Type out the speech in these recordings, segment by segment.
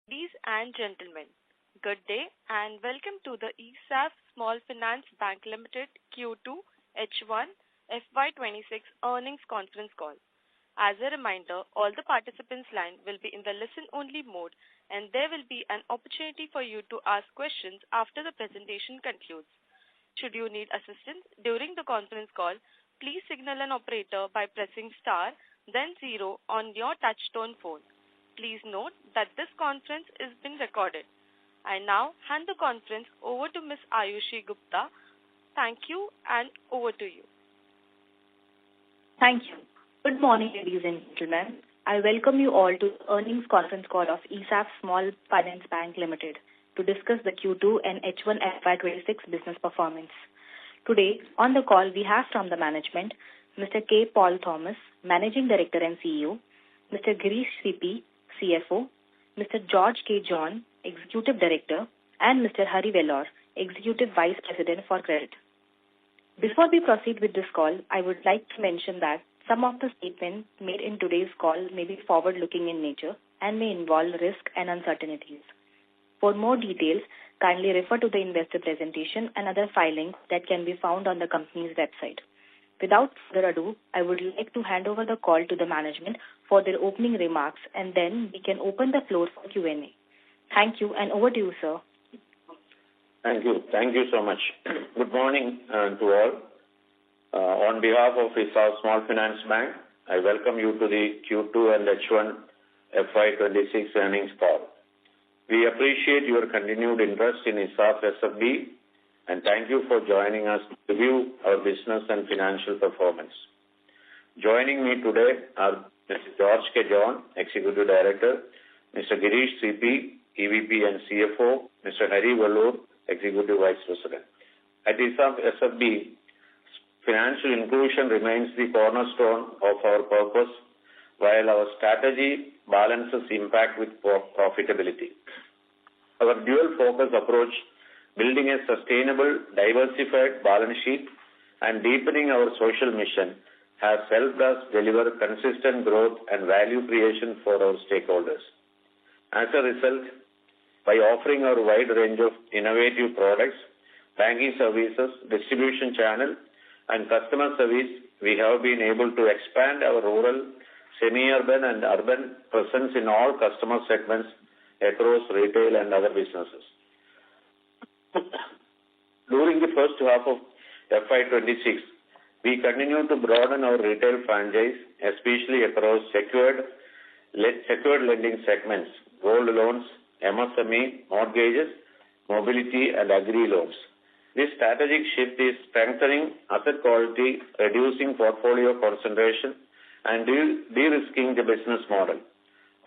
Ladies and gentlemen, good day and welcome to the ESAF Small Finance Bank Limited Q2 H1 FY2026 earnings conference call. As a reminder, all the participants' line will be in the listen-only mode and there will be an opportunity for you to ask questions after the presentation concludes. Should you need assistance during the conference call, please signal an operator by pressing star, then 0 on your touch-tone phone. Please note that this conference is being recorded. I now hand the conference over to Ms. Ayushi Gupta. Thank you and over to you. Thank you. Good morning, ladies and gentlemen. I welcome you all to the earnings conference call of ESAF Small Finance Bank Limited to discuss the Q2 and H1 FY26 business performance. Today, on the call, we have from the management, Mr. K. Paul Thomas, Managing Director and CEO, Mr. Girish CP, CFO, Mr. George K. John, Executive Director, and Mr. Hari Vellore, Executive Vice President for Credit. Before we proceed with this call, I would like to mention that some of the statements made in today's call may be forward-looking in nature and may involve risk and uncertainties. For more details, kindly refer to the investor presentation and other filings that can be found on the company's website. Without further ado, I would like to hand over the call to the management for their opening remarks and then we can open the floor for Q&A. Thank you and over to you, sir. Thank you. Thank you so much. Good morning to all. On behalf of ESAF Small Finance Bank, I welcome you to the Q2 and H1 FY26 earnings call. We appreciate your continued interest in ESAF SFB and thank you for joining us to review our business and financial performance. Joining me today are Mr. George K. John, Executive Director, Mr. Girish CP, EVP and CFO, Mr. Hari Vellore, Executive Vice President. At ESAF SFB, financial inclusion remains the cornerstone of our purpose, while our strategy balances impact with profitability. Our dual-focus approach, building a sustainable, diversified balance sheet and deepening our social mission, has helped us deliver consistent growth and value creation for our stakeholders. As a result, by offering our wide range of innovative products, banking services, distribution channel, and customer service, we have been able to expand our rural, semi-urban and urban presence in all customer segments across retail and other businesses. During the first half of FY26, we continue to broaden our retail franchise, especially across secured lending segments, gold loans, MSME, mortgages, mobility and agri loans. This strategic shift is strengthening asset quality, reducing portfolio concentration, and de-risking the business model.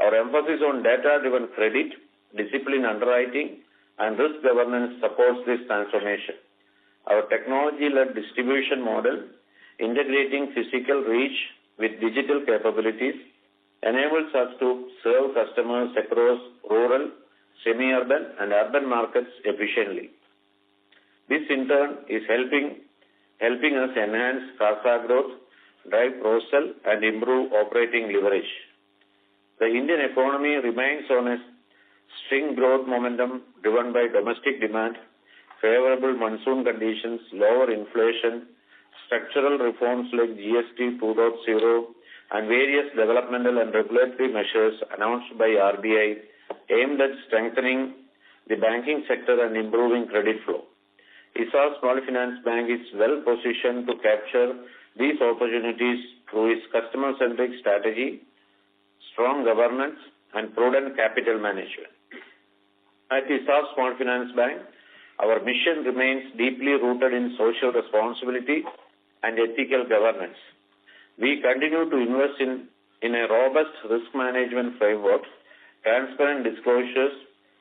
Our emphasis on data-driven credit, disciplined underwriting, and risk governance supports this transformation. Our technology-led distribution model, integrating physical reach with digital capabilities, enables us to serve customers across rural, semi-urban, and urban markets efficiently. This, in turn, is helping us enhance CASA growth, drive cross-sell, and improve operating leverage. The Indian economy remains on a string growth momentum driven by domestic demand, favorable monsoon conditions, lower inflation, structural reforms like GST 2.0, and various developmental and regulatory measures announced by RBI aimed at strengthening the banking sector and improving credit flow. ESAF Small Finance Bank is well positioned to capture these opportunities through its customer-centric strategy, strong governance, and prudent capital management. At ESAF Small Finance Bank, our mission remains deeply rooted in social responsibility and ethical governance. We continue to invest in a robust risk management framework, transparent disclosures,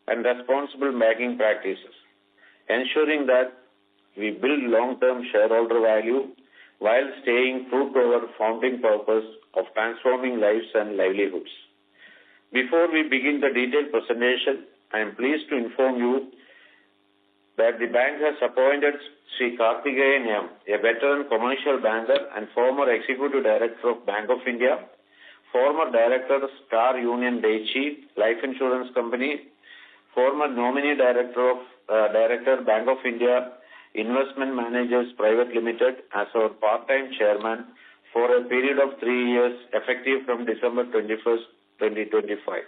and responsible banking practices, ensuring that we build long-term shareholder value while staying true to our founding purpose of transforming lives and livelihoods. Before we begin the detailed presentation, I am pleased to inform you that the bank has appointed Sri Karthikeyan M, a veteran commercial banker and former Executive Director of Bank of India, former Director, Star Union Daiichi Life Insurance Company, former nominee Director, Bank of India Investment Managers Private Limited as our part-time chairman for a period of 3 years effective from December 21st, 2025.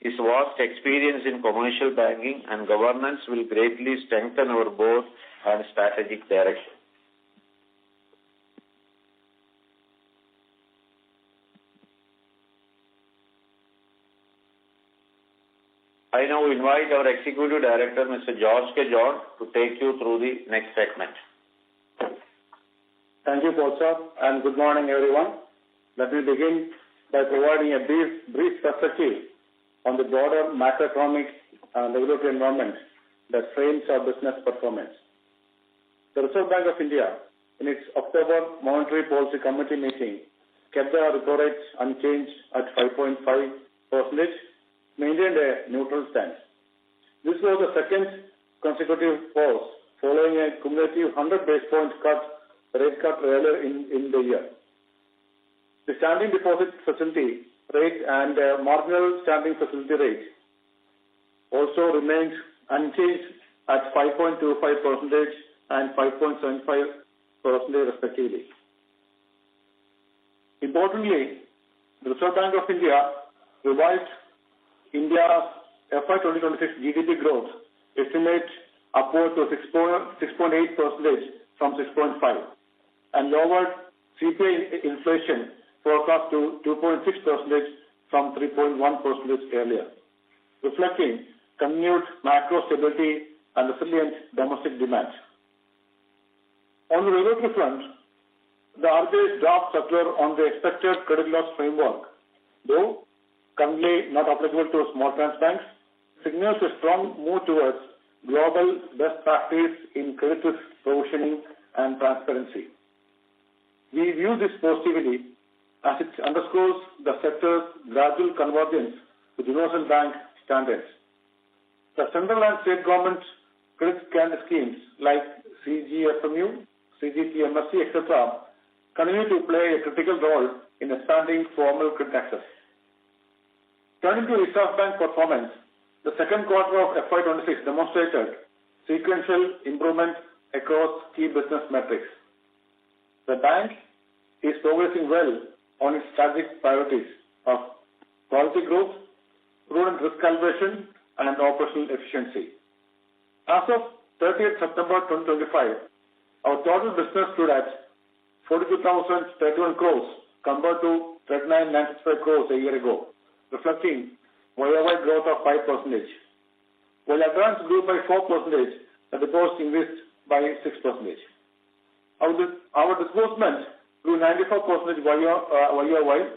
His vast experience in commercial banking and governance will greatly strengthen our board and strategic direction. I now invite our Executive Director, Mr. George K. John, to take you through the next segment. Thank you, Paul sir, and good morning, everyone. Let me begin by providing a brief perspective on the broader macroeconomic and regulatory environment that frames our business performance. The Reserve Bank of India, in its October Monetary Policy Committee meeting, kept the repo rate unchanged at 5.5%, maintained a neutral stance. This was the second consecutive pause following a cumulative 100 basis point rate cut earlier in the year. The standing deposit facility rate and marginal standing facility rate also remained unchanged at 5.25% and 5.75% respectively. Importantly, the Reserve Bank of India revised India's FY2026 GDP growth estimate upward to 6.8% from 6.5% and lowered CPI inflation forecast to 2.6% from 3.1% earlier, reflecting continued macro stability and resilient domestic demand. On the regulatory front, the RBI's draft circular on the expected credit loss framework, though currently not applicable to small finance banks, signals a strong move towards global best practice in credit risk provisioning and transparency. We view this positively as it underscores the sector's gradual convergence with universal bank standards. The central and state government credit schemes like CGFMU, CGTMSC, etc. continue to play a critical role in expanding formal credit access. Turning to ESAF Bank performance, the second quarter of FY26 demonstrated sequential improvement across key business metrics. The bank is progressing well on its strategic priorities of quality growth, prudent risk calibration, and operational efficiency. As of 30th September 2025, our total business stood at 42,031 crores compared to 39,965 crores a year ago, reflecting YoY growth of 5%. While advance grew by 4%, the deposits increased by 6%. Our disbursement grew 94% YoY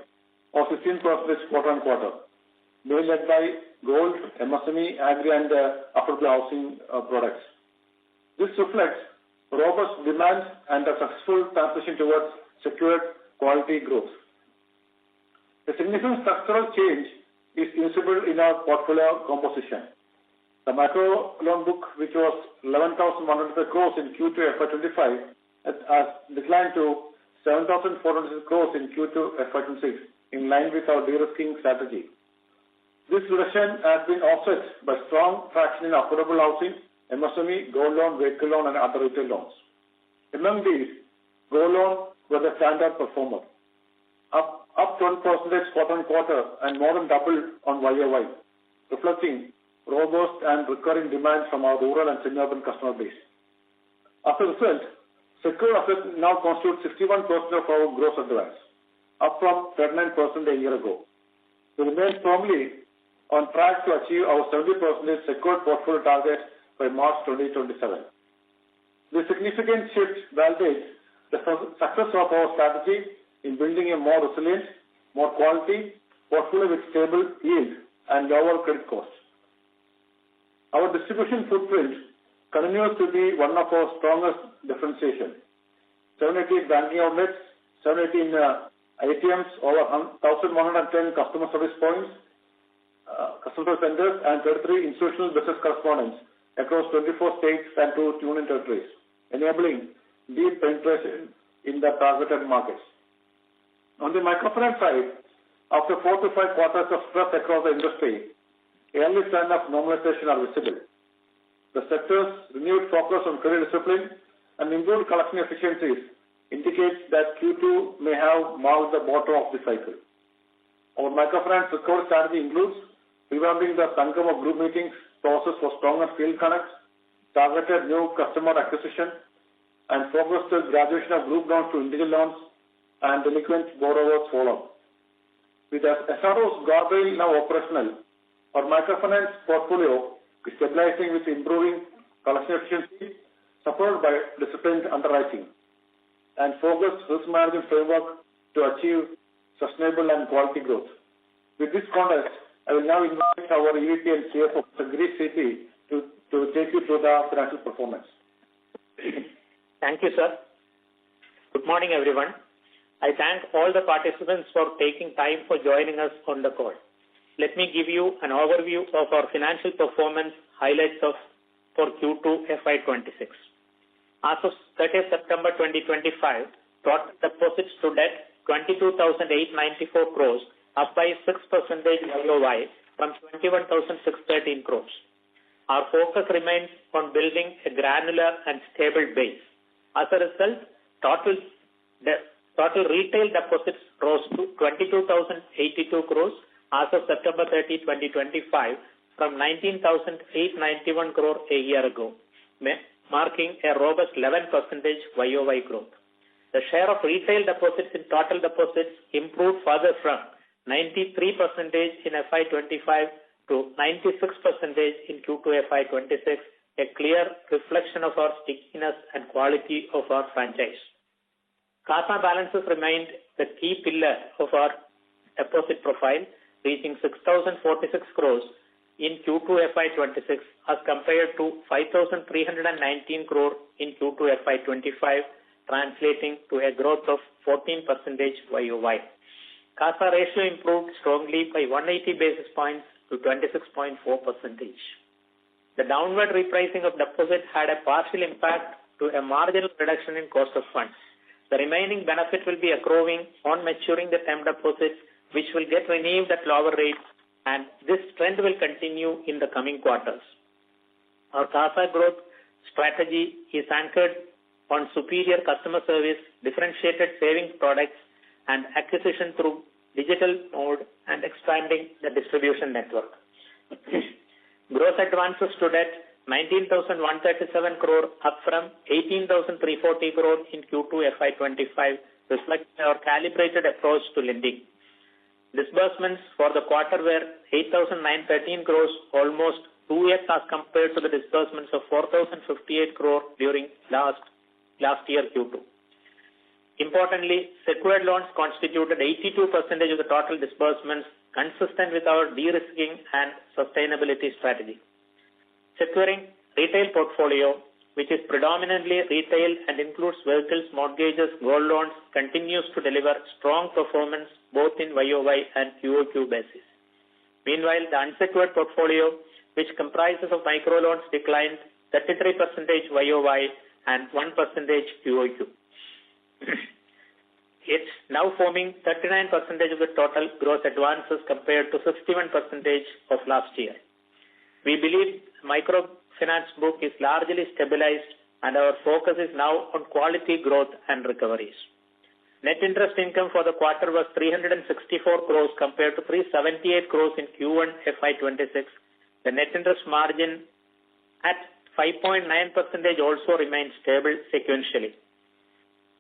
or 16% quarter-on-quarter, mainly led by gold, MSME, agri, and affordable housing products. This reflects robust demand and a successful transition towards secured quality growth. A significant structural change is visible in our portfolio composition. The micro loan book, which was 11,100 crores in Q2 FY25, has declined to 7,400 crores in Q2 FY26, in line with our de-risking strategy. This reduction has been offset by strong traction in affordable housing, MSME, gold loan, vehicle loan, and other retail loans. Among these, gold loan was a standout performer, up 12% quarter-on-quarter and more than double on YoY, reflecting robust and recurring demand from our rural and semi-urban customer base. As a result, secured assets now constitute 61% of our gross advance, up from 39% a year ago. We remain firmly on track to achieve our 70% secured portfolio target by March 2027. This significant shift validates the success of our strategy in building a more resilient, more quality portfolio with stable yield and lower credit costs. Our distribution footprint continues to be one of our strongest differentiation. 780 banking outlets, 718 ATMs, over 1,110 customer service points, customer centers, and 33 institutional business correspondents across 24 states and 2 union territories, enabling deep penetration in the targeted markets. On the microfinance side, After 4 to 5 quarters of stress across the industry, early signs of normalization are visible. The sector's renewed focus on credit discipline and improved collection efficiencies indicates that Q2 may have marked the bottom of the cycle. Our microfinance recovery strategy includes revamping the Concall group meetings process for stronger field connects, targeted new customer acquisition, and focused graduation of group loans to individual loans and delinquent borrowers follow. With the SRO's guardrail now operational, our microfinance portfolio is stabilizing with improving collection efficiency, supported by disciplined underwriting and focused risk management framework to achieve sustainable and quality growth. With this context, I will now invite our EVP and CFO, Girish Sethi, to take you through the financial performance. Thank you, sir. Good morning, everyone. I thank all the participants for taking time for joining us on the call. Let me give you an overview of our financial performance highlights for Q2 FY26. As of 30th September 2025, total deposits stood at 22,894 crores, up by 6% YOY from 21,613 crores. Our focus remains on building a granular and stable base. As a result, total retail deposits rose to 22,082 crores as of September 30, 2025, from 19,891 crore a year ago, marking a robust 11% YOY growth. The share of retail deposits in total deposits improved further from 93% in FY25 to 96% in Q2 FY26, a clear reflection of our stickiness and quality of our franchise. CASA balances remained the key pillar of our deposit profile, reaching 6,046 crores in Q2 FY26 as compared to 5,319 crore in Q2 FY25, translating to a growth of 14% YOY. CASA ratio improved strongly by 180 basis points to 26.4%. The downward repricing of deposits had a partial impact to a marginal reduction in cost of funds. The remaining benefit will be accruing on maturing the term deposits, which will get renewed at lower rates, and this trend will continue in the coming quarters. Our CASA growth strategy is anchored on superior customer service, differentiated savings products, and acquisition through digital mode and expanding the distribution network. Gross advances stood at 19,137 crore, up from 18,340 crore in Q2 FY25, reflecting our calibrated approach to lending. Disbursements for the quarter were 8,913 crores, almost 2x as compared to the disbursements of 4,058 crore during last year Q2. Importantly, secured loans constituted 82% of the total disbursements, consistent with our de-risking and sustainability strategy. Securing retail portfolio, which is predominantly retail and includes vehicles, mortgages, gold loans, continues to deliver strong performance both in YOY and QOQ basis. Meanwhile, the unsecured portfolio, which comprises of microloans, declined 33% YOY and 1% QOQ. It's now forming 39% of the total gross advances compared to 61% of last year. We believe microfinance book is largely stabilized and our focus is now on quality growth and recoveries. Net interest income for the quarter was 364 crores compared to 378 crores in Q1 FY26. The net interest margin at 5.9% also remains stable sequentially.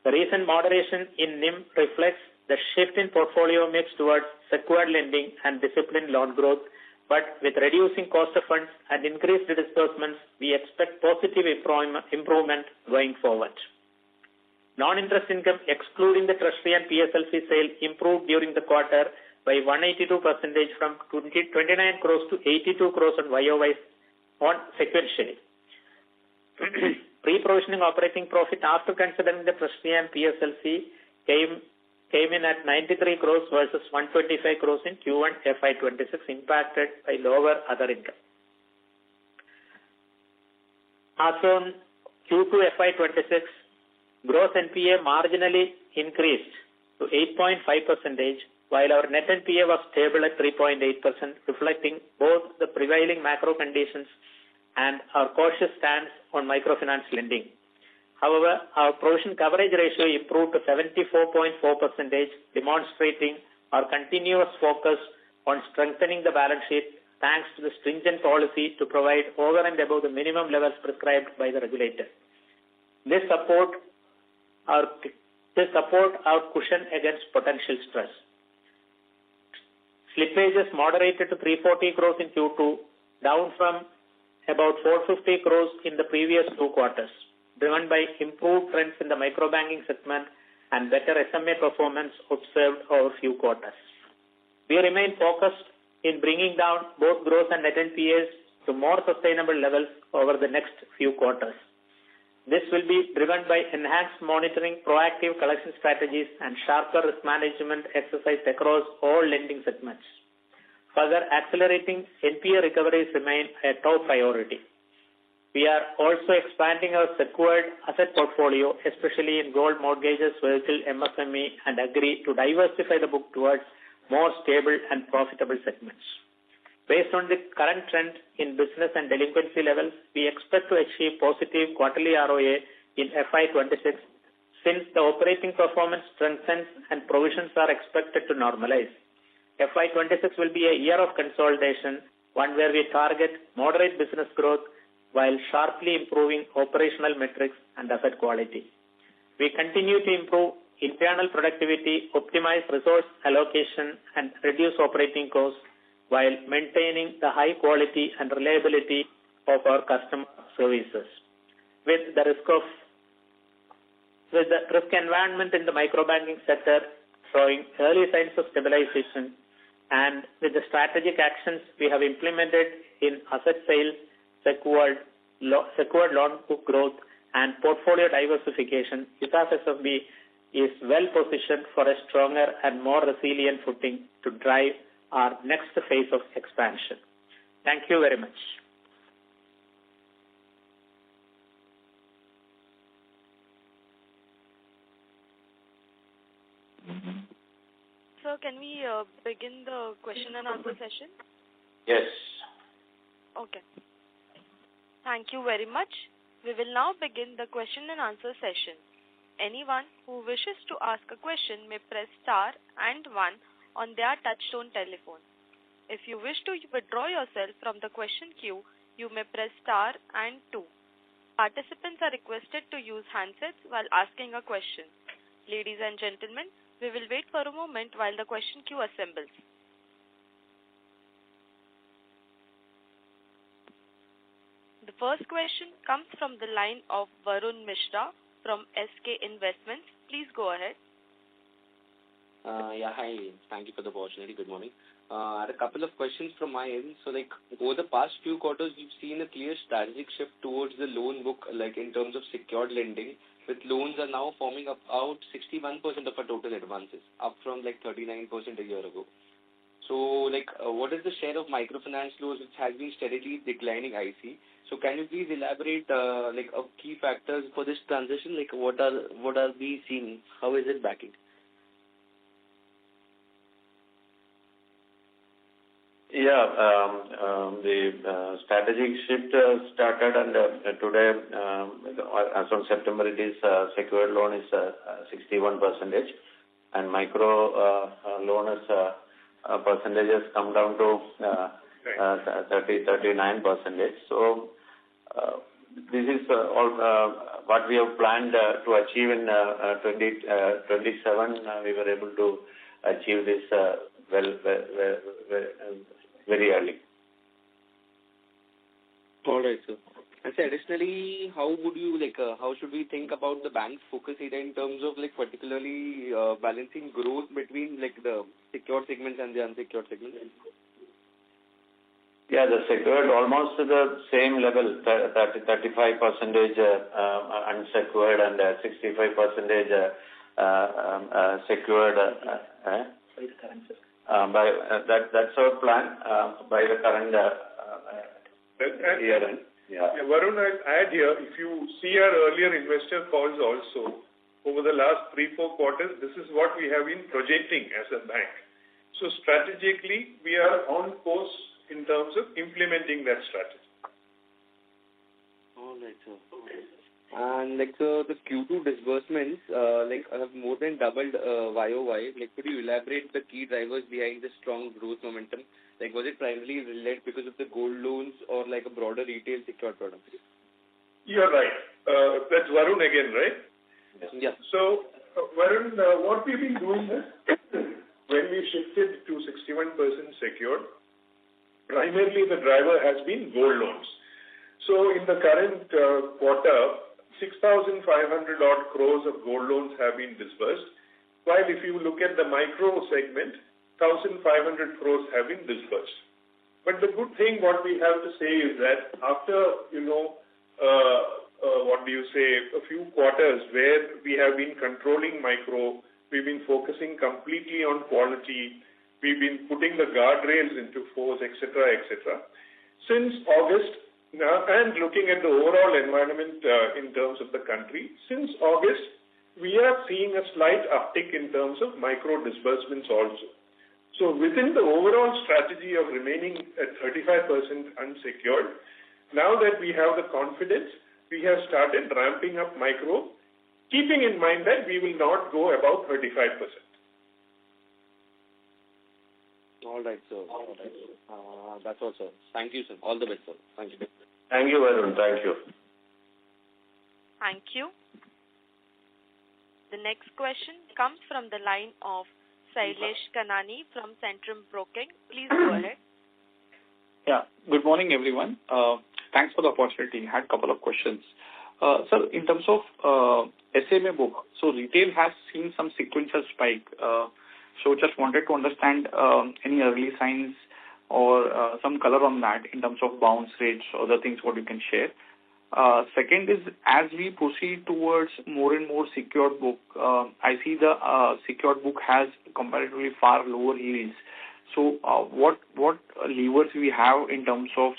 The recent moderation in NIM reflects the shift in portfolio mix towards secured lending and disciplined loan growth, but with reducing cost of funds and increased disbursements, we expect positive improvement going forward. Non-interest income, excluding the treasury and PSLC sale, improved during the quarter by 182% from 29 crores to 82 crores on YOY on sequentially. Pre-provisioning operating profit after considering the treasury and PSLC came in at 93 crores versus 125 crores in Q1 FY26, impacted by lower other income. As on Q2 FY26, gross NPA marginally increased to 8.5%, while our net NPA was stable at 3.8%, reflecting both the prevailing macro conditions and our cautious stance on microfinance lending. However, our provision coverage ratio improved to 74.4%, demonstrating our continuous focus on strengthening the balance sheet thanks to the stringent policy to provide over and above the minimum levels prescribed by the regulator. This support our cushion against potential stress. Slippages moderated to 340 crores in Q2, down from about 450 crores in the previous 2 quarters, driven by improved trends in the microbanking segment and better SMA performance observed over few quarters. We remain focused in bringing down both gross and net NPAs to more sustainable levels over the next few quarters. This will be driven by enhanced monitoring, proactive collection strategies, and sharper risk management exercised across all lending segments. Further, accelerating NPA recoveries remain a top priority. We are also expanding our secured asset portfolio, especially in gold mortgages, vehicle, MSME, and agri, to diversify the book towards more stable and profitable segments. Based on the current trend in business and delinquency levels, we expect to achieve positive quarterly ROA in FY26 since the operating performance strengthens and provisions are expected to normalize. FY26 will be a year of consolidation, one where we target moderate business growth while sharply improving operational metrics and asset quality. We continue to improve internal productivity, optimize resource allocation, and reduce operating costs while maintaining the high quality and reliability of our customer services. With the risk environment in the microbanking sector showing early signs of stabilization, and with the strategic actions we have implemented in asset sales, secured loan book growth, and portfolio diversification, ESAF SFB is well positioned for a stronger and more resilient footing to drive our next phase of expansion. Thank you very much. Sir, can we begin the question and answer session? Yes. Okay. Thank you very much. We will now begin the question and answer session. Anyone who wishes to ask a question may press star and 1 on their touchtone telephone. If you wish to withdraw yourself from the question queue, you may press star and 2. Participants are requested to use handsets while asking a question. Ladies and gentlemen, we will wait for a moment while the question queue assembles. The first question comes from the line of Varun Mishra from SK Investments. Please go ahead. Hi. Thank you for the opportunity. Good morning. I had a couple of questions from my end. So, over the past few quarters, we've seen a clear strategic shift towards the loan book, in terms of secured lending, with loans are now forming about 61% of our total advances, up from 39% a year ago. So, what is the share of microfinance loans which has been steadily declining, I see? So, can you please elaborate, of key factors for this transition? What are we seeing? How is it backing? Yeah, the strategic shift started, and today, as on September, it is secured loan is 61%, and micro loan is percentage has come down to 39%. So this is all what we have planned to achieve in 2027. We were able to achieve this very early. All right, sir. And so additionally, how would you how should we think about the bank's focus area in terms of particularly balancing growth between the secured segments and the unsecured segments? Yeah, the secured almost to the same level, 35% unsecured and 65% secured. That's our plan by the current year end. Yeah. Varun, I'll add here, if you see our earlier investor calls also, over the last 3-4 quarters, this is what we have been projecting as a bank. So strategically, we are on course in terms of implementing that strategy. All right, sir. And the Q2 disbursements have more than doubled YOY. Could you elaborate the key drivers behind the strong growth momentum? Was it primarily related because of the gold loans or a broader retail secured products? You're right. That's Varun again, right? Yes. So, Varun, what we've been doing is, when we shifted to 61% secured, primarily the driver has been gold loans. So, in the current quarter, 6,500 odd crores of gold loans have been disbursed, while if you look at the micro segment, 1,500 crores have been disbursed. But the good thing, what we have to say is that after, a few quarters where we have been controlling micro, we've been focusing completely on quality, we've been putting the guardrails into force, etc., etc. Since August, and looking at the overall environment in terms of the country, since August, we are seeing a slight uptick in terms of micro disbursements also. So within the overall strategy of remaining at 35% unsecured, now that we have the confidence, we have started ramping up micro, keeping in mind that we will not go above 35%. All right, sir. That's all, sir. Thank you, sir. All the best, sir. Thank you. Thank you, Varun. Thank you. Thank you. The next question comes from the line of Sailesh Kanani from Centrum Broking. Please go ahead. Yeah. Good morning, everyone. Thanks for the opportunity. I had a couple of questions. Sir, in terms of SMA book, so retail has seen some sequential spike. So just wanted to understand any early signs or some color on that in terms of bounce rates or other things what you can share. Second is, as we proceed towards more and more secured book, I see the secured book has comparatively far lower yields. So what levers we have in terms of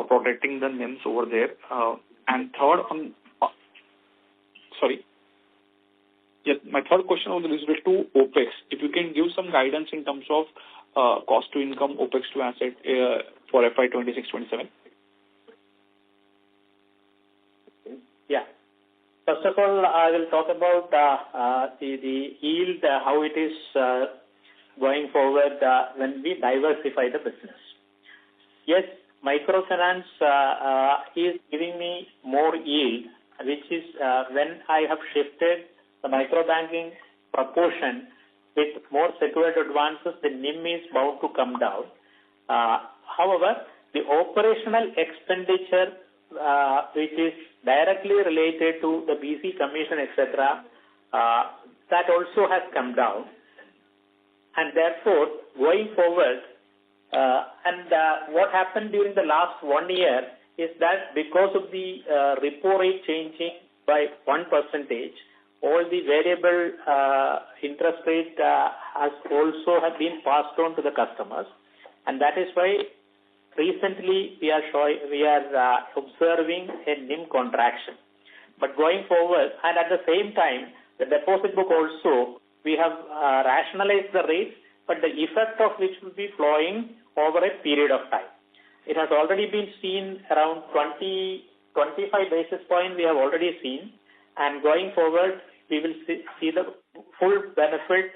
protecting the NIMs over there? And third, my third question was related to OPEX. If you can give some guidance in terms of cost to income, OPEX to asset for FY26-27. Yeah. First of all, I will talk about the yield, how it is going forward when we diversify the business. Yes, microfinance is giving me more yield, which is when I have shifted the microbanking proportion with more secured advances, the NIM is bound to come down. However, the operational expenditure, which is directly related to the BC commission, etc., that also has come down. And therefore, going forward, what happened during the last 1 year is that because of the repo rate changing by 1%, all the variable interest rate has also have been passed on to the customers, and that is why recently we are observing a NIM contraction. But going forward, and at the same time, the deposit book also, we have rationalized the rates, but the effect of which will be flowing over a period of time. It has already been seen around 20-25 basis points we have already seen, and going forward, we will see the full benefit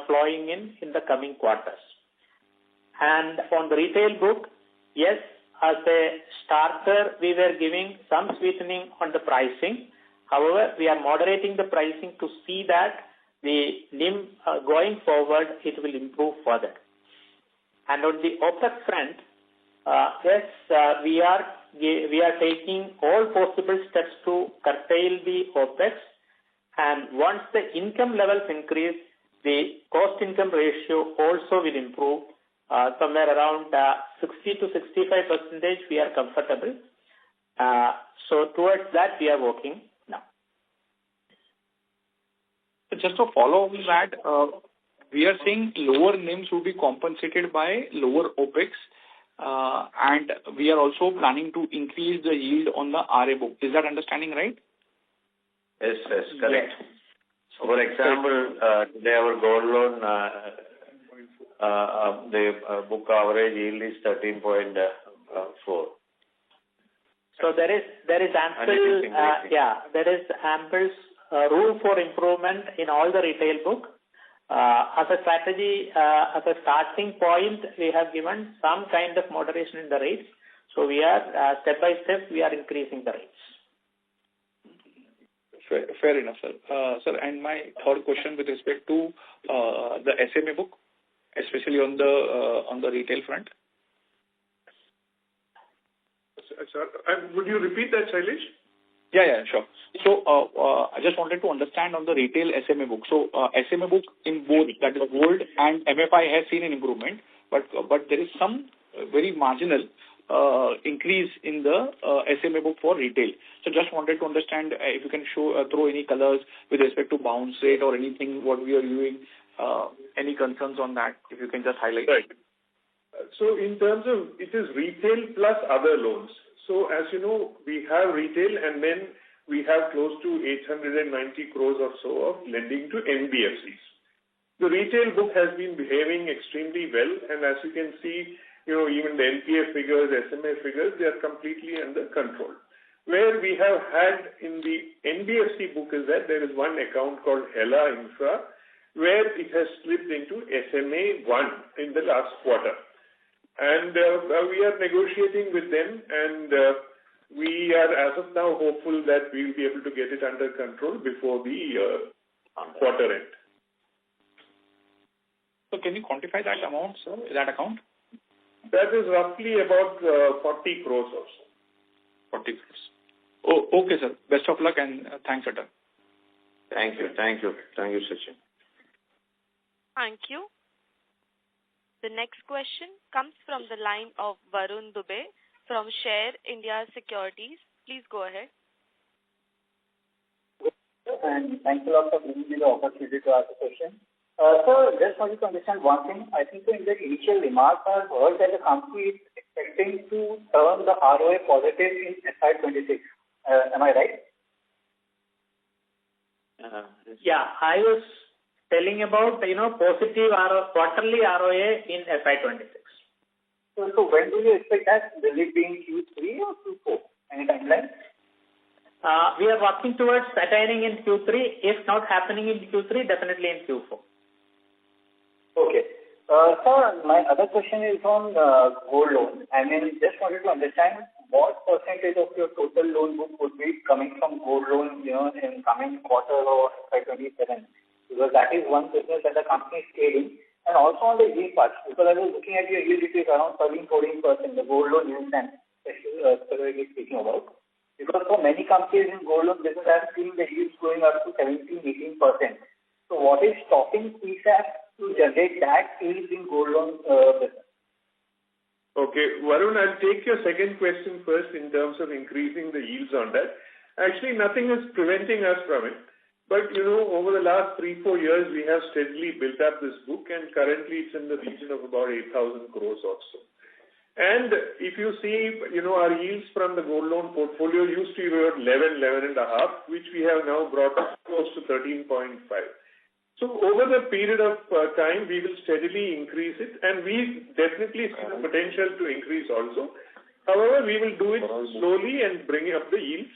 flowing in the coming quarters. And on the retail book, yes, as a starter, we were giving some sweetening on the pricing. However, we are moderating the pricing to see that the NIM going forward, it will improve further. And on the OPEX front, yes, we are taking all possible steps to curtail the OPEX. And once the income levels increase, the cost-income ratio also will improve. Somewhere around 60 to 65%, we are comfortable. So towards that, we are working now. Just to follow on that, we are saying lower NIMs will be compensated by lower OPEX, and we are also planning to increase the yield on the RA book. Is that understanding right? Yes, correct. So, for example, today our gold loan the book average yield is 13.4. So there is ample, there is ample room for improvement in all the retail book. As a strategy, as a starting point, we have given some kind of moderation in the rates. So we are step by step, we are increasing the rates. Fair enough, sir. Sir, and my third question with respect to the SMA book, especially on the retail front. Sir, would you repeat that, Shailesh? Yeah, sure. So I just wanted to understand on the retail SMA book. So SMA book in both, that is gold and MFI, has seen an improvement, but there is some very marginal increase in the SMA book for retail. So just wanted to understand if you can throw any colors with respect to bounce rate or anything what we are doing. Any concerns on that? If you can just highlight. Right. So in terms of, it is retail plus other loans. So as you know, we have retail and then we have close to 890 crores or so of lending to NBFCs. The retail book has been behaving extremely well, and as you can see, even the NPA figures, SMA figures, they are completely under control. Where we have had in the NBFC book is that there is one account called Hela Infra, where it has slipped into SMA 1 in the last quarter. And we are negotiating with them, and we are, as of now, hopeful that we will be able to get it under control before the quarter end. So can you quantify that amount, sir, that account? That is roughly about 40 crores or so. 40 crores. Oh, okay, sir. Best of luck and thanks, Atal. Thank you, Sachin. Thank you. The next question comes from the line of Varun Dubey from Share India Securities. Please go ahead. And thanks a lot for giving me the opportunity to ask a question. Sir, just wanted to understand one thing. I think in the initial remarks, I've heard that the company is expecting to turn the ROA positive in FY26. Am I right? Yeah, I was telling about, positive quarterly ROA in FY26. So when do you expect that? Will it be in Q3 or Q4? Any timeline? We are working towards attaining in Q3. If not happening in Q3, definitely in Q4. Okay. Sir, my other question is on gold loan. I mean, just wanted to understand what percentage of your total loan book would be coming from gold loan, in coming quarter or FY27. Because that is one business that the company is scaling. And also on the yield part, because I was looking at your yield, it is around 13-14%, the gold loan yield, and specifically speaking about. Because for many companies in gold loan business, I have seen the yields going up to 17-18%. So what is stopping ESAF to generate that yield in gold loan business? Okay, Varun, I'll take your second question first in terms of increasing the yields on that. Actually, nothing is preventing us from it. But, over the last 3-4 years, we have steadily built up this book, and currently it's in the region of about 8,000 crores or so. And if you see, our yields from the gold loan portfolio used to be about 11.5, which we have now brought up close to 13.5. So over the period of time, we will steadily increase it, and we definitely see the potential to increase also. However, we will do it slowly and bring up the yields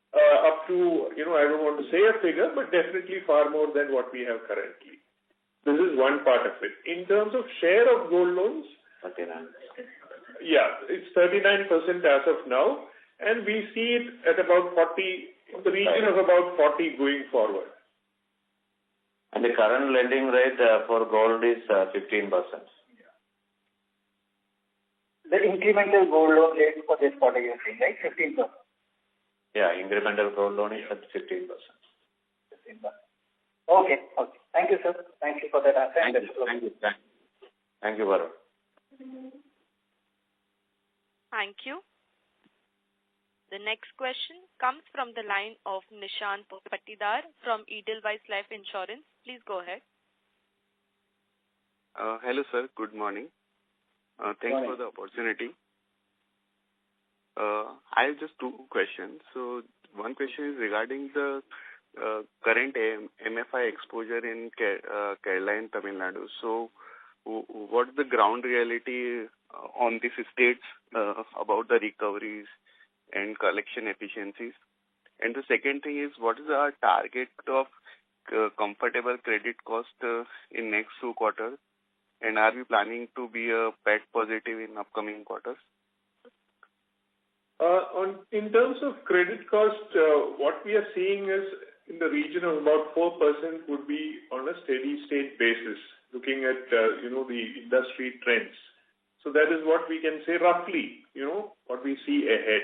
up to, I don't want to say a figure, but definitely far more than what we have currently. This is one part of it. In terms of share of gold loans, 39. Yeah, it's 39% as of now, and we see it at about 40, in the region of about 40 going forward. And the current lending rate for gold is 15%. The incremental gold loan rate for this quarter, you're saying, right? 15%. Yeah, incremental gold loan is at 15%. 15%. Okay. Thank you, sir. Thank you for that answer. Thank you, Varun. Thank you. The next question comes from the line of Nishan Patidar from Edelweiss Life Insurance. Please go ahead. Hello, sir. Good morning. Thanks for the opportunity. I have just two questions. So one question is regarding the current MFI exposure in Kerala and Tamil Nadu. So what is the ground reality on these states about the recoveries and collection efficiencies? And the second thing is, what is our target of comfortable credit cost in next 2 quarters? And are we planning to be a PAT positive in upcoming quarters? In terms of credit cost, what we are seeing is in the region of about 4% would be on a steady state basis, looking at the industry trends. So that is what we can say roughly, what we see ahead.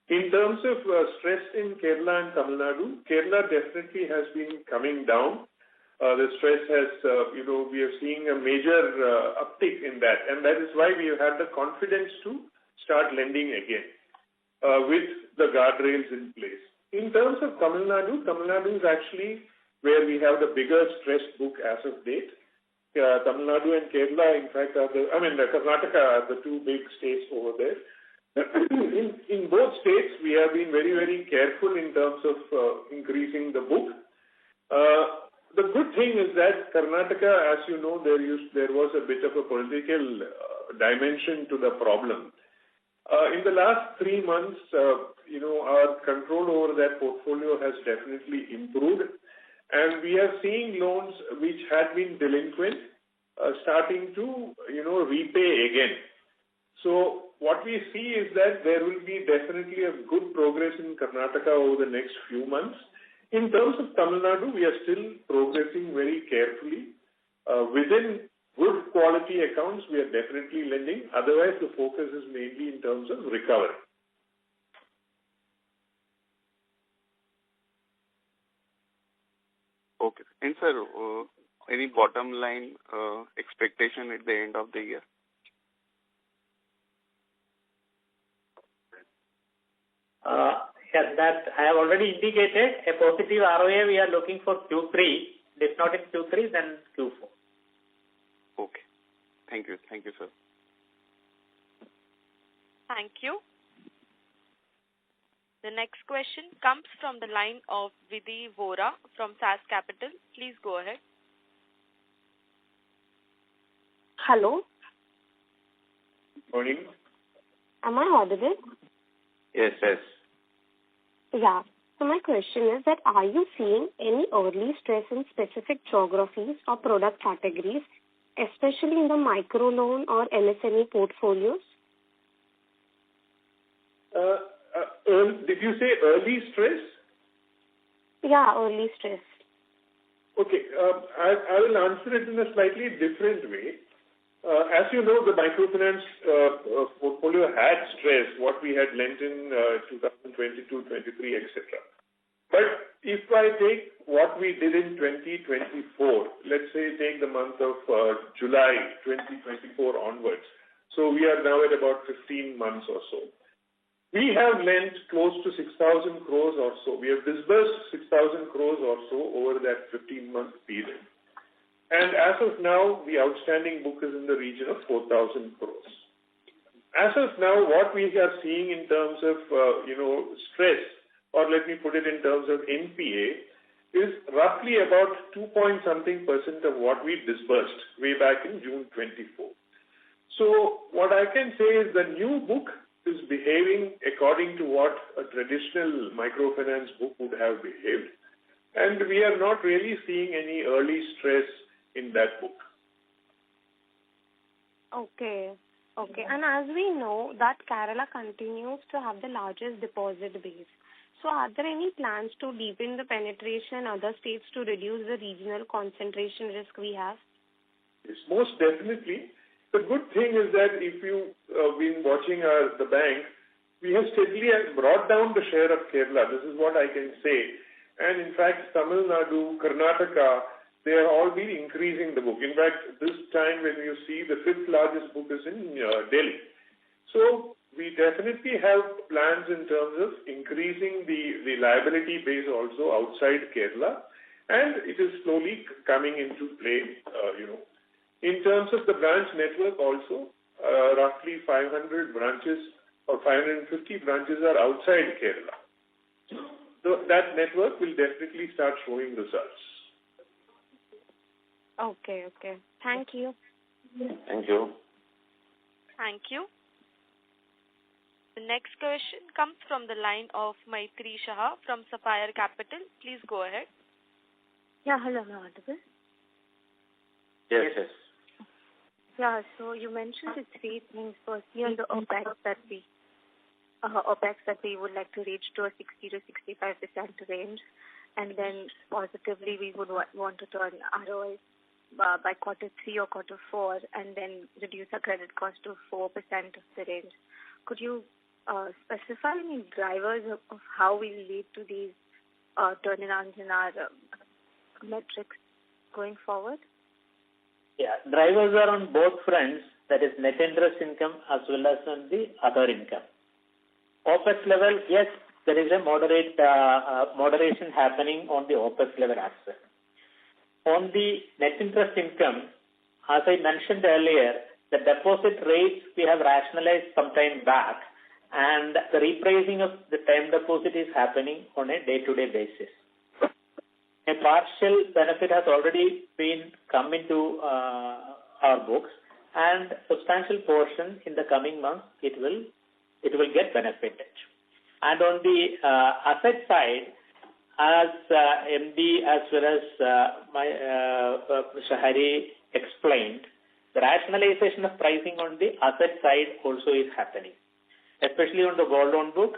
In terms of stress in Kerala and Tamil Nadu, Kerala definitely has been coming down. The stress has, we are seeing a major uptick in that, and that is why we have had the confidence to start lending again with the guardrails in place. In terms of Tamil Nadu is actually where we have the bigger stress book as of date. Tamil Nadu and Kerala, in fact, Karnataka are the 2 big states over there. In both states, we have been very, very careful in terms of increasing the book. The good thing is that Karnataka, as you know, there was a bit of a political dimension to the problem. In the last 3 months, our control over that portfolio has definitely improved, and we are seeing loans which had been delinquent starting to, repay again. So what we see is that there will be definitely a good progress in Karnataka over the next few months. In terms of Tamil Nadu, we are still progressing very carefully. Within good quality accounts, we are definitely lending. Otherwise, the focus is mainly in terms of recovery. Okay. And sir, any bottom line expectation at the end of the year? Yes, that I have already indicated. A positive ROA we are looking for Q3. If not in Q3, then Q4. Okay. Thank you. Thank you, sir. Thank you. The next question comes from the line of Vidhi Vora from SAS Capital. Please go ahead. Hello. Morning. Am I audible? Yes. Yeah. So my question is that are you seeing any early stress in specific geographies or product categories, especially in the micro loan or MSME portfolios? Did you say early stress? Yeah, early stress. Okay. I will answer it in a slightly different way. As you know, the microfinance portfolio had stress, what we had lent in 2022, 23, etc. But if I take what we did in 2024, let's say take the month of July 2024 onwards, so we are now at about 15 months or so. We have lent close to 6,000 crores or so. We have disbursed 6,000 crores or so over that 15-month period. And as of now, the outstanding book is in the region of 4,000 crores. As of now, what we are seeing in terms of, stress, or let me put it in terms of NPA, is roughly about 2.something% of what we disbursed way back in June 24. So what I can say is the new book is behaving according to what a traditional microfinance book would have behaved. And we are not really seeing any early stress in that book. Okay. And as we know that Kerala continues to have the largest deposit base. So are there any plans to deepen the penetration in other states to reduce the regional concentration risk we have? Yes, most definitely. The good thing is that if you've been watching the bank, we have steadily brought down the share of Kerala. This is what I can say. And in fact, Tamil Nadu, Karnataka, they have all been increasing the book. In fact, this time when you see the 5th largest book is in Delhi. So we definitely have plans in terms of increasing the liability base also outside Kerala, and it is slowly coming into play, In terms of the branch network also, roughly 500 branches or 550 branches are outside Kerala. So that network will definitely start showing results. Okay. Thank you. Thank you. Thank you. The next question comes from the line of Maitri Shah from Sapphire Capital. Please go ahead. Yeah, hello, am I audible? Yes. Yeah, so you mentioned the three things. Firstly, on the OPEX that we would like to reach to a 60 to 65% range, and then positively we would want to turn ROI by quarter 3 or quarter 4, and then reduce our credit cost to 4% of the range. Could you specify any drivers of how we lead to these turnarounds in our metrics going forward? Yeah, drivers are on both fronts, that is net interest income as well as on the other income. OPEX level, yes, there is a moderation happening on the OPEX level as well. On the net interest income, as I mentioned earlier, the deposit rates we have rationalized some time back, and the repricing of the time deposit is happening on a day-to-day basis. A partial benefit has already been come into our books, and substantial portion in the coming months it will get benefited. And on the asset side, as MD as well as Mr. Hari explained, the rationalization of pricing on the asset side also is happening, especially on the gold loan book.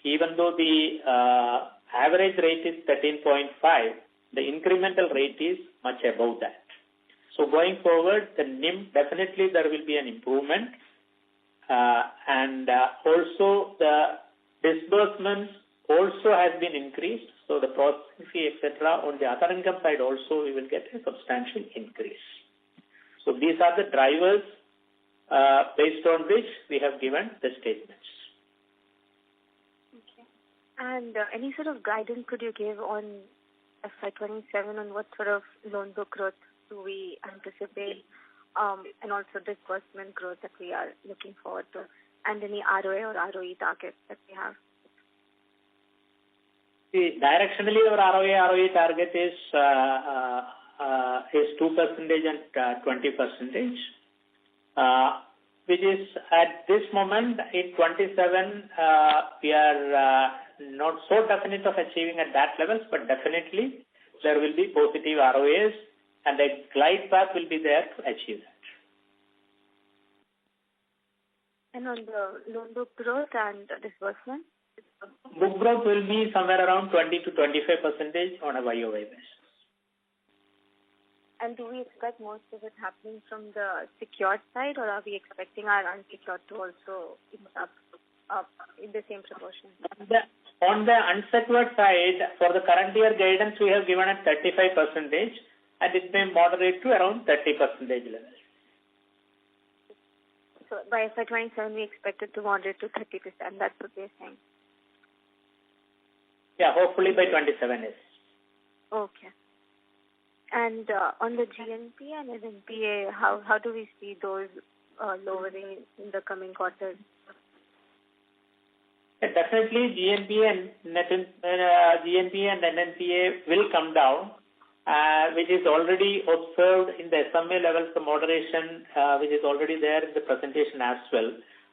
Even though the average rate is 13.5, the incremental rate is much above that. So going forward, the NIM, definitely there will be an improvement. And also the disbursements also has been increased. So the processing fee, etc. on the other income side also we will get a substantial increase. So these are the drivers based on which we have given the statements. Okay. And any sort of guidance could you give on FY27 on what sort of loan book growth do we anticipate, and also disbursement growth that we are looking forward to, and any ROA or ROE targets that we have? See, directionally our ROA/ROE target is 2% and 20%, which is at this moment in 27 we are not so definite of achieving at that levels, but definitely there will be positive ROAs and a glide path will be there to achieve that. And on the loan book growth and disbursement? Book growth will be somewhere around 20 to 25% on a YOY basis. And do we expect most of it happening from the secured side, or are we expecting our unsecured to also up in the same proportion? On the unsecured side, for the current year guidance, we have given at 35%, and it may moderate to around 30% level. So by FY27, we expect it to moderate to 30%. That's what we're saying. Yeah, hopefully by 27 is. Okay. And on the GNP and NNPA, how do we see those lowering in the coming quarters? Yeah, definitely GNP and NNPA will come down, which is already observed in the SMA levels, the moderation which is already there in the presentation as well.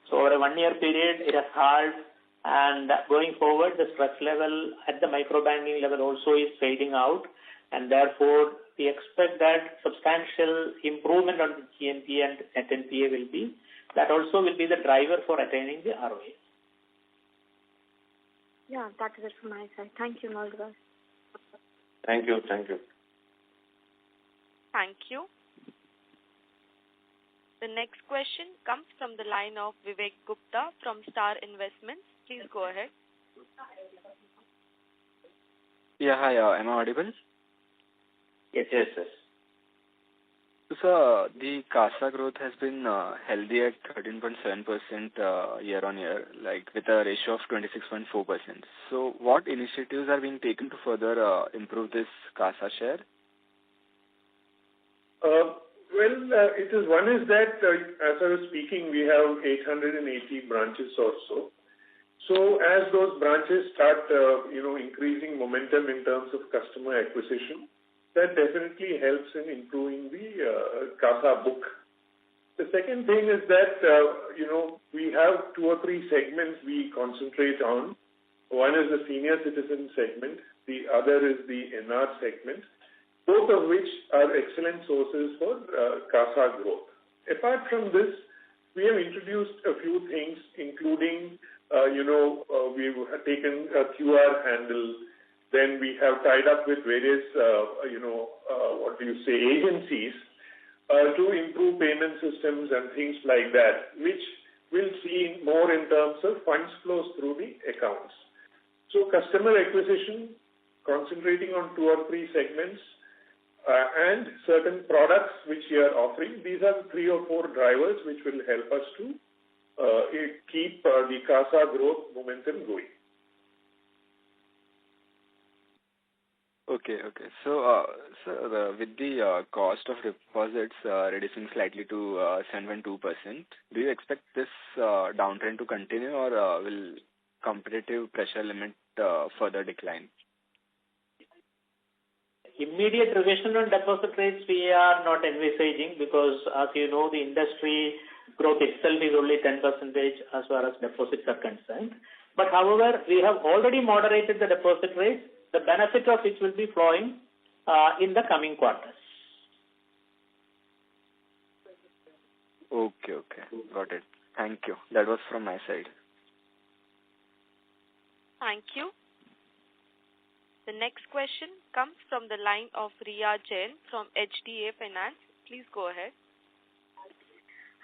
So over a 1 year period, it has halved, and going forward, the stress level at the micro banking level also is fading out, and therefore we expect that substantial improvement on the GNP and NNPA will be. That also will be the driver for attaining the ROA. Yeah, that is it from my side. Thank you, Maldiva. Thank you. Thank you. The next question comes from the line of Vivek Gupta from Star Investments. Please go ahead. Yeah, hi. Am I audible? Yes. So, the CASA growth has been healthy at 13.7% year on year, like with a ratio of 26.4%. So, what initiatives are being taken to further improve this CASA share? It is one is that as I was speaking, we have 880 branches or so. So as those branches start, increasing momentum in terms of customer acquisition, that definitely helps in improving the CASA book The second thing is that, we have 2 or 3 segments we concentrate on. One is the senior citizen segment. The other is the NR segment, both of which are excellent sources for CASA growth. Apart from this, we have introduced a few things, including, we've taken a QR handle. Then we have tied up with various, agencies to improve payment systems and things like that, which we'll see more in terms of funds flows through the accounts. So customer acquisition, concentrating on 2 or 3 segments, and certain products which we are offering. These are 3 or 4 drivers which will help us to keep the CASA growth momentum going. Okay. So, with the cost of deposits reducing slightly to 7.2%, do you expect this downtrend to continue, or will competitive pressure limit further decline? Immediate revision on deposit rates we are not envisaging, because as you know, the industry growth itself is only 10% as far as deposits are concerned. But however, we have already moderated the deposit rates, the benefit of which will be flowing in the coming quarters. Okay. Got it. Thank you. That was from my side. Thank you. The next question comes from the line of Riya Jain from HDA Finance. Please go ahead.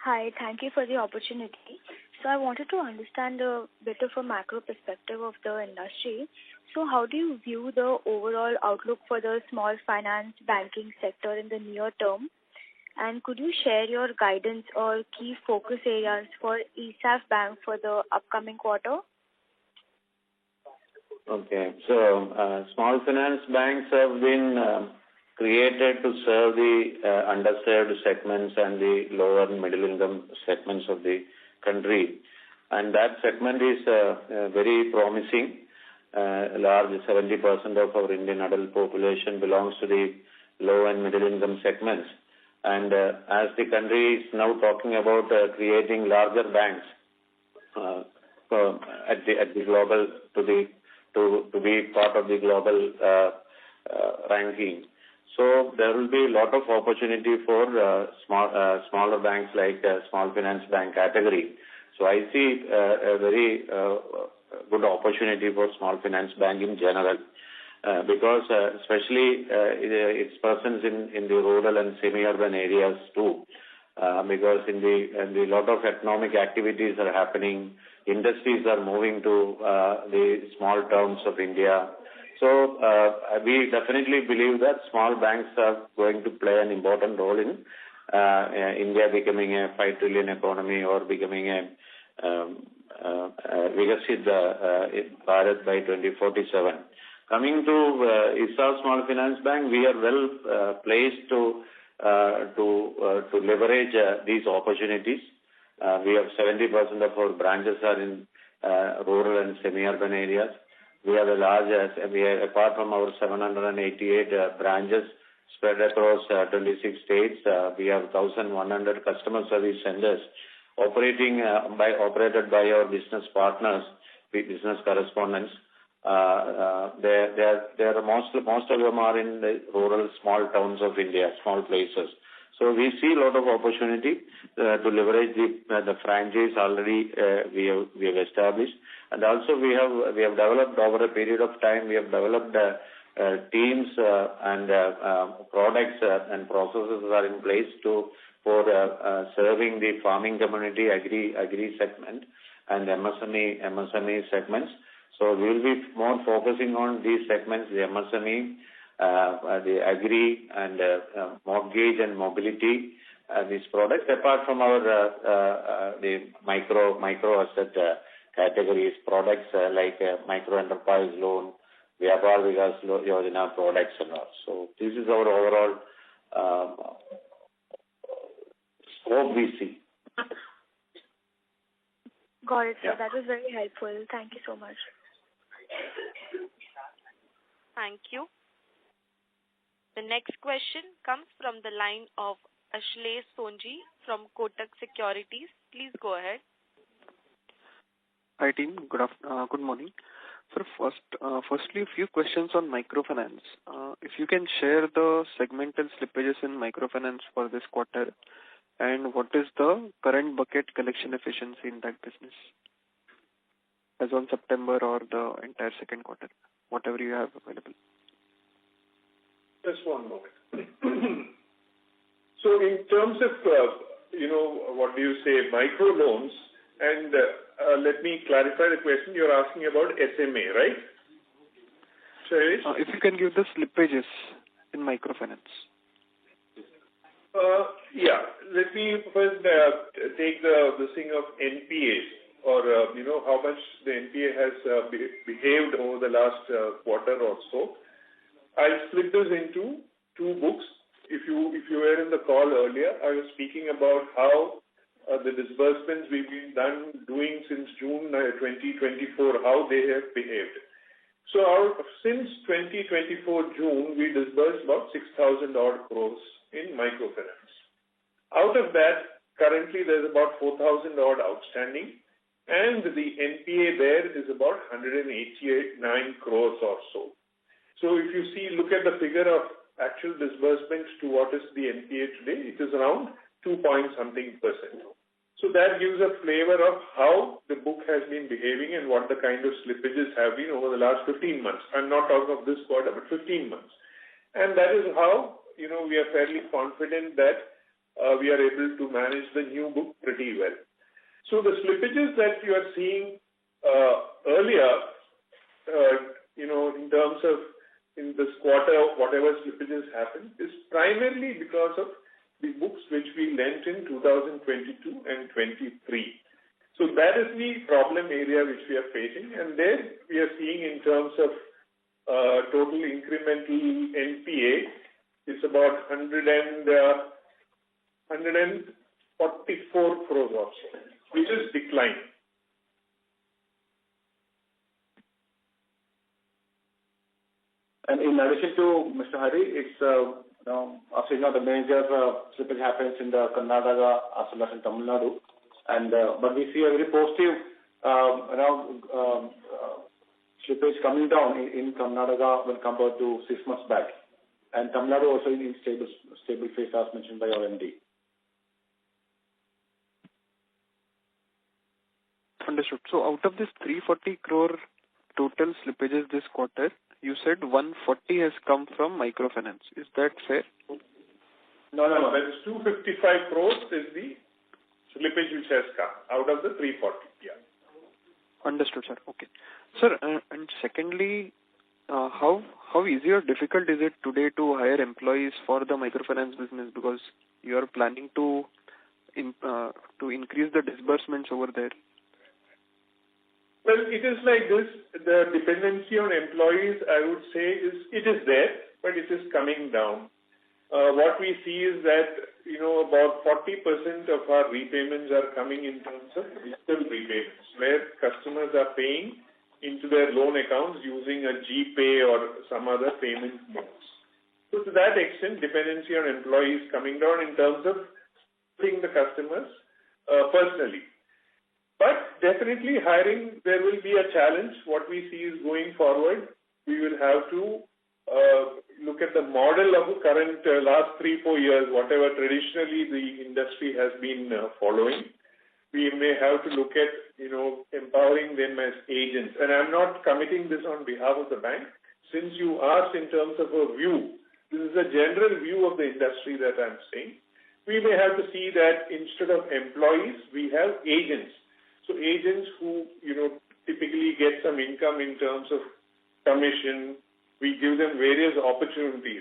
Hi, thank you for the opportunity. So I wanted to understand a bit of a macro perspective of the industry. So how do you view the overall outlook for the small finance banking sector in the near term? And could you share your guidance or key focus areas for ESAF Bank for the upcoming quarter? Okay. So, small finance banks have been created to serve the underserved segments and the lower and middle income segments of the country. And that segment is very promising. Large 70% of our Indian adult population belongs to the low and middle income segments. And as the country is now talking about creating larger banks at the global to be part of the global ranking. So there will be a lot of opportunity for smaller banks like small finance bank category. So I see a very good opportunity for small finance bank in general, because especially its presence in the rural and semi-urban areas too, because in the lot of economic activities are happening, industries are moving to the small towns of India. So we definitely believe that small banks are going to play an important role in India becoming a 5 trillion economy or becoming a Vigasit Bharat by 2047. Coming to ESAF Small Finance Bank, we are well placed to leverage these opportunities. We have 70% of our branches are in rural and semi-urban areas. We have a large, apart from our 788 branches spread across 26 states, we have 1,100 customer service centers operated by our business partners, business correspondents. Most of them are in the rural small towns of India, small places. So we see a lot of opportunity to leverage the franchise already we have established, and also we have developed over a period of time. We have developed teams and products and processes are in place for serving the farming community, agri segment, and MSME segments. So we will be more focusing on these segments, the MSME, the agri and mortgage and mobility, these products. Apart from our the micro asset categories, products like micro enterprise loan, Vyapar Vikas Yojana products and all. So this is our overall scope we see. Got it, sir. That was very helpful. Thank you so much. Thank you. The next question comes from the line of Ashlesh Sonji from Kotak Securities. Please go ahead. Hi team, good morning. Sir, firstly, a few questions on microfinance. If you can share the segmental slippages in microfinance for this quarter, and what is the current bucket collection efficiency in that business as on September or the entire second quarter, whatever you have available. Just one moment. So in terms of, what do you say, micro loans, and let me clarify the question. You're asking about SMA, right? Shailesh? If you can give the slippages in microfinance. Yeah. Let me first take the thing of NPAs, or how much the NPA has behaved over the last quarter or so. I'll split this into two books. If you were in the call earlier, I was speaking about how the disbursements we've been doing since June 2024, how they have behaved. So since 2024 June, we disbursed about 6,000 odd crores in microfinance. Out of that, currently there's about 4,000 odd outstanding, and the NPA there is about 189 crores or so. So if you look at the figure of actual disbursements to what is the NPA today, it is around 2.something%. So that gives a flavor of how the book has been behaving and what the kind of slippages have been over the last 15 months. I'm not talking of this quarter, but 15 months. And that is how, we are fairly confident that we are able to manage the new book pretty well. So the slippages that you are seeing earlier, in terms of in this quarter, whatever slippages happened, is primarily because of the books which we lent in 2022 and 23. So that is the problem area which we are facing, and there we are seeing in terms of total incremental NPA, it's about 144 crores or so, which is decline. And in addition to Mr. Hari, it's as you know, the major slippage happens in the Karnataka as well as in Tamil Nadu, and but we see a very positive slippage coming down in Karnataka when compared to 6 months back, and Tamil Nadu also in stable phase as mentioned by our MD. Understood. So out of this 340 crore total slippages this quarter, you said 140 has come from microfinance. Is that fair? No. That is 255 crores is the slippage which has come out of the 340. Yeah. Understood, sir. Okay. Sir, and secondly, how easy or difficult is it today to hire employees for the microfinance business, because you are planning to increase the disbursements over there? Well, it is like this. The dependency on employees, I would say, it is there, but it is coming down. What we see is that, about 40% of our repayments are coming in terms of digital repayments, where customers are paying into their loan accounts using a GPay or some other payment modes. So to that extent, dependency on employees coming down in terms of paying the customers personally. But definitely hiring, there will be a challenge. What we see is going forward, we will have to look at the model of the current last 3-4 years, whatever traditionally the industry has been following. We may have to look at, empowering them as agents. And I'm not committing this on behalf of the bank. Since you asked in terms of a view, this is a general view of the industry that I'm saying. We may have to see that instead of employees, we have agents. So agents who, typically get some income in terms of commission, we give them various opportunities.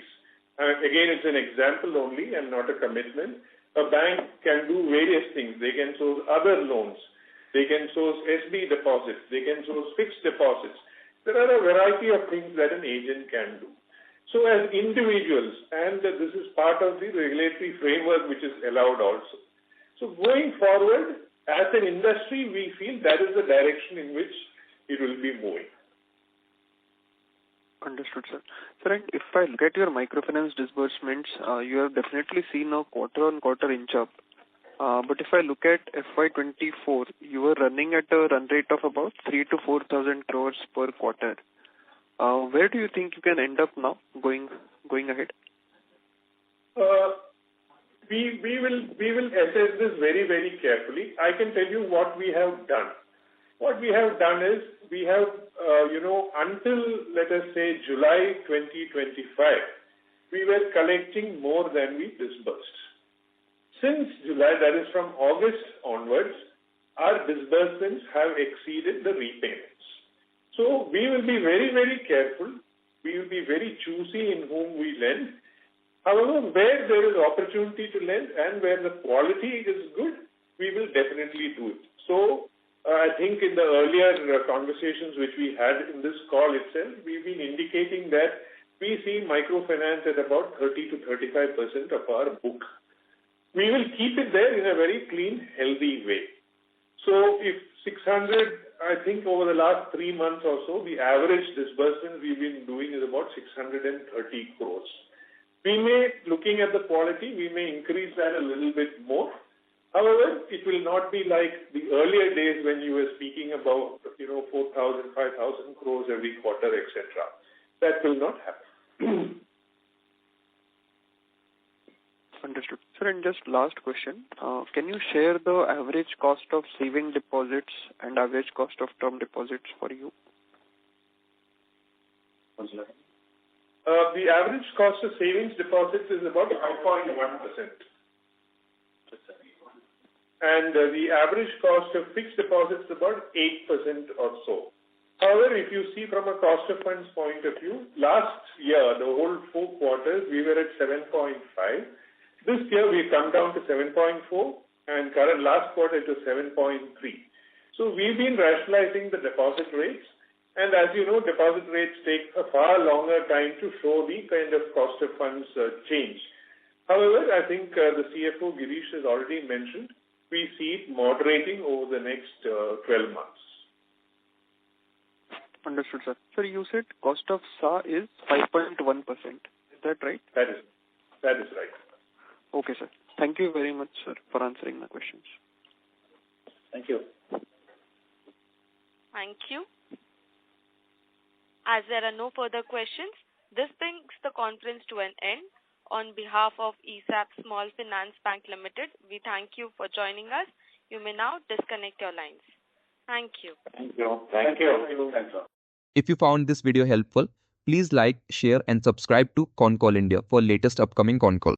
Again, it's an example only and not a commitment. A bank can do various things. They can source other loans. They can source SB deposits. They can source fixed deposits. There are a variety of things that an agent can do. So as individuals, and this is part of the regulatory framework which is allowed also. So going forward, as an industry, we feel that is the direction in which it will be moving. Understood, sir. Sir, and if I look at your microfinance disbursements, you have definitely seen a quarter-on-quarter inch up. But if I look at FY24, you were running at a run rate of about 3 to 4,000 crores per quarter. Where do you think you can end up now going ahead? We will assess this very, very carefully. I can tell you what we have done. What we have done is we have, until let us say July 2025, we were collecting more than we disbursed. Since July, that is from August onwards, our disbursements have exceeded the repayments. So we will be very, very careful. We will be very choosy in whom we lend. However, where there is opportunity to lend and where the quality is good, we will definitely do it. So I think in the earlier conversations which we had in this call itself, we've been indicating that we see microfinance at about 30 to 35% of our book. We will keep it there in a very clean, healthy way. So if 600, I think over the last 3 months or so, the average disbursement we've been doing is about 630 crores. We may, looking at the quality, we may increase that a little bit more. However, it will not be like the earlier days when you were speaking about, 4,000, 5,000 crores every quarter, etc. That will not happen. Understood. Sir, and just last question. Can you share the average cost of saving deposits and average cost of term deposits for you? The average cost of savings deposits is about 5.1%. And the average cost of fixed deposits is about 8% or so. However, if you see from a cost of funds point of view, last year, the whole 4 quarters, we were at 7.5. This year, we've come down to 7.4, and last quarter it was 7.3. So we've been rationalizing the deposit rates, and as you know, deposit rates take a far longer time to show the kind of cost of funds change. However, I think the CFO Girish has already mentioned, we see it moderating over the next 12 months. Understood, sir. Sir, you said cost of SA is 5.1%. Is that right? That is right. Okay, sir. Thank you very much, sir, for answering my questions. Thank you. Thank you. As there are no further questions, this brings the conference to an end. On behalf of ESAF Small Finance Bank Limited, we thank you for joining us. You may now disconnect your lines. Thank you. Thank you. Thank you. Thanks, sir. If you found this video helpful, please like, share and subscribe to Concall India for latest upcoming Concall.